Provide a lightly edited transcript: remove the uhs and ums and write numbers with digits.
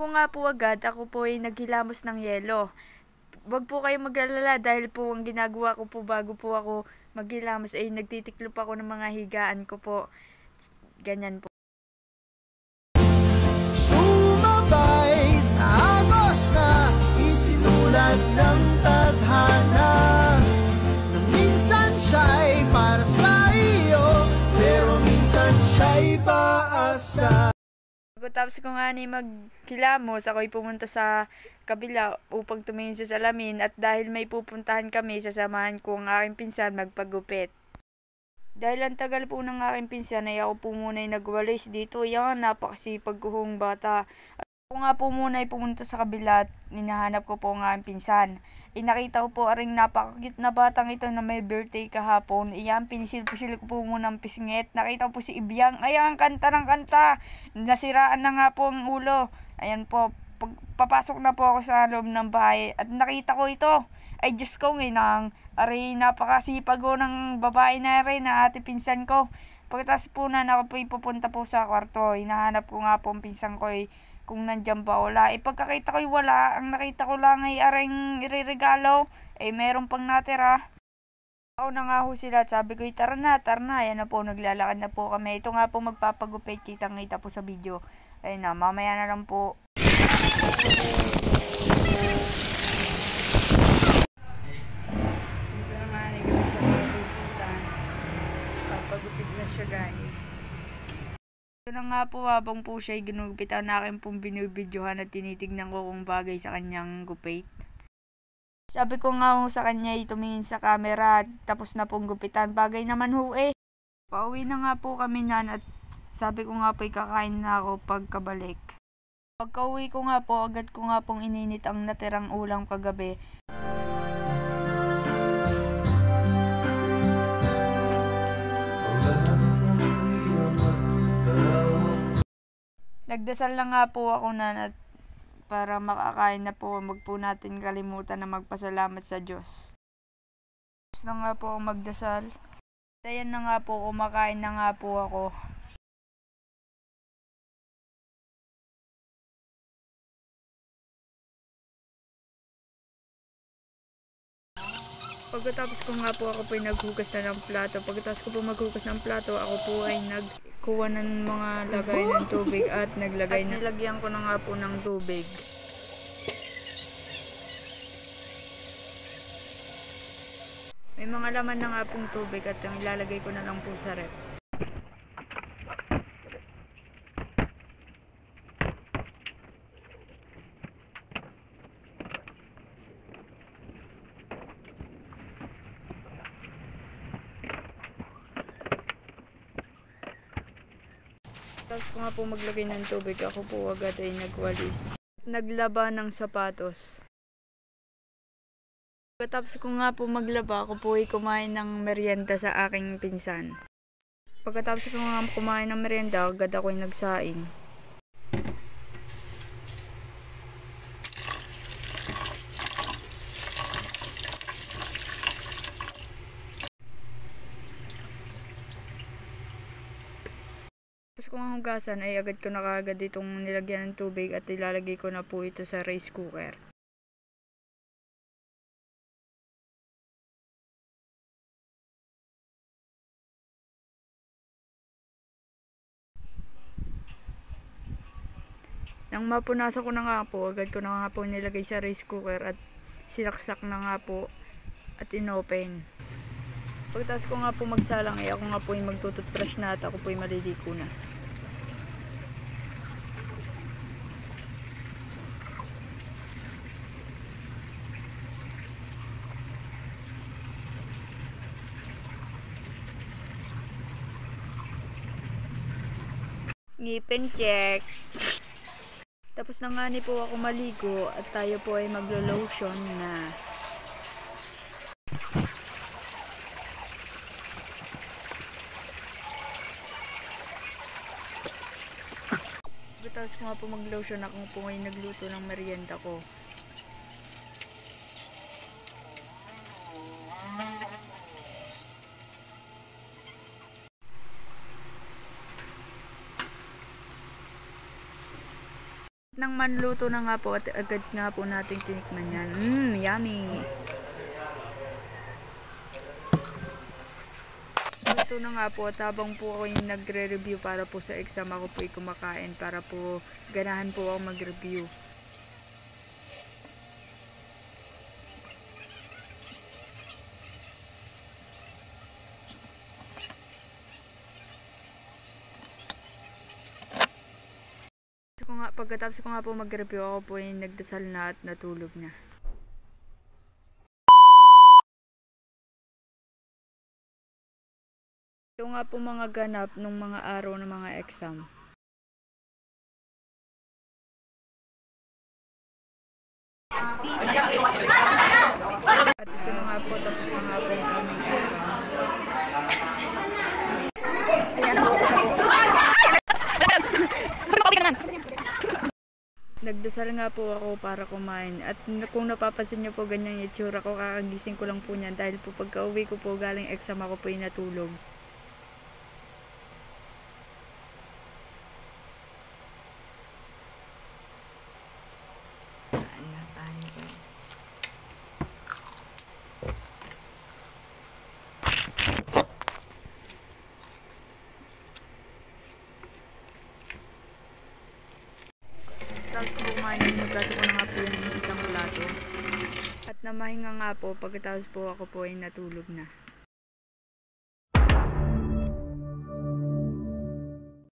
ko nga po agad, ako po ay naghilamos ng yelo. Wag po kayo mag-alala dahil po ang ginagawa ko po bago po ako maghilamos ay nagtitiklop ako ng mga higaan ko po. Ganyan po. Sumabay sa agos na isinulat ng tadhana na minsan siya'y para sa iyo, pero minsan siya'y paasa. Tapos ko nga ni maghilamos, ako'y pumunta sa kabila upang tumingin sa salamin at dahil may pupuntahan kami, sasamahan ko ang aking pinsan magpagupit. Dahil ang tagal po ng aking pinsan ay ako po muna ay nagwalis dito. Yan, napakasipag kohong bata. At ako nga po muna ay pumunta sa kabila at hinahanap ko po ang aking pinsan. Nakita ko po aring napakakit na batang ito na may birthday kahapon. Iyan, pinisil-pisil ko po muna ang pisngit. Nakita ko po si Ibyang. Ayan, kanta ng kanta. Nasiraan na nga po ang ulo. Ayan po, papasok na po ako sa loob ng bahay at nakita ko ito. Ay Diyos ko, aray napakasipag ko ng babae na rin na ate pinsan ko. Pagkatapos po na ako po ipupunta po sa kwarto. Hinahanap ko nga po ang pinsan ko kung nandiyan ba wala. Pagkakita ko'y wala, ang nakita ko lang ay aring iririgalo. Meron pang natira. Ako na nga ho sila at sabi ko, tara na. Yan na po, naglalakad na po kami. Ito nga po magpapagupit, kitang-kita po sa video. Ayun na, mamaya na lang po. Papagupit na siya, guys. Ito na nga po, habang po siya ginugupitan na akin pong binibidyohan at tinitignan ko kung bagay sa kanyang gupit. Sabi ko nga ho sa kanya tumingin sa camera, tapos na pong gupitan. Bagay naman ho Pauwi na nga po kami nan at sabi ko nga po kakain na ako pagkabalik. Pagka-uwi ko nga po, agad ko nga pong ininit ang natirang ulam kagabi. Nagdasal lang nga po ako at para makakain na po, wag po natin kalimutan na magpasalamat sa Diyos. Tapos na nga po ako magdasal. Ayan na nga po, kumakain na nga po ako. Pagkatapos ko nga po, ako po ay naghugas na ng plato. Pagkatapos ko po maghugas ng plato, ako po ay nagkuha ng mga lagay ng tubig at nilagyan ko na nga po ng tubig. May mga laman na nga pong tubig at ilalagay ko na lang po sa ref. Tapos ko nga po maglagay ng tubig, ako po agad ay nagwalis. Naglaba ng sapatos. Pagkatapos ko nga po maglaba, ako po ay kumain ng merienda sa aking pinsan. Pagkatapos ko nga kumain ng merienda, agad ako ay nagsaing. Tapos kung ang hugasan ay agad ko na kaagad itong nilagyan ng tubig at ilalagay ko na po ito sa rice cooker. Nang mapunasan ko na nga po, agad ko na nga po nilagay sa rice cooker at sinaksak na nga po at inopen. Pagkatapos ko nga po magsalang ako nga po yung magtututbrush na at ako po yung maliliko na. Ngipin check. Tapos na nga po ako maligo at tayo po ay maglo-lotion na. Tapos ko nga po mag-lotion, ako po ay nagluto ng merienda ko. Nang manluto na nga po at agad nga po natin tinikman yan. Yummy! Luto na nga po at habang po ako yung nagre-review para po sa exam, ako po yung kumakain para po ganahan po ako mag-review. Pagkatapos ko nga po mag-review, ako po yung nagdasal na at natulog na. Ito nga po mga ganap nung mga araw ng mga exam. At ito na nga po, tapos na nga po ang aming exam. Nagdasal nga po ako para kumain at kung napapansin niyo po ganyang itsura ko, kakagising ko lang po niyan dahil po pagka uwi ko po galing exam, ako po yung natulog. Kain na tayo guys. Tapos ko kumain, nagkaso ko na nga po yung isang plato. At namahinga nga po, pagkatapos po ako po ay natulog na.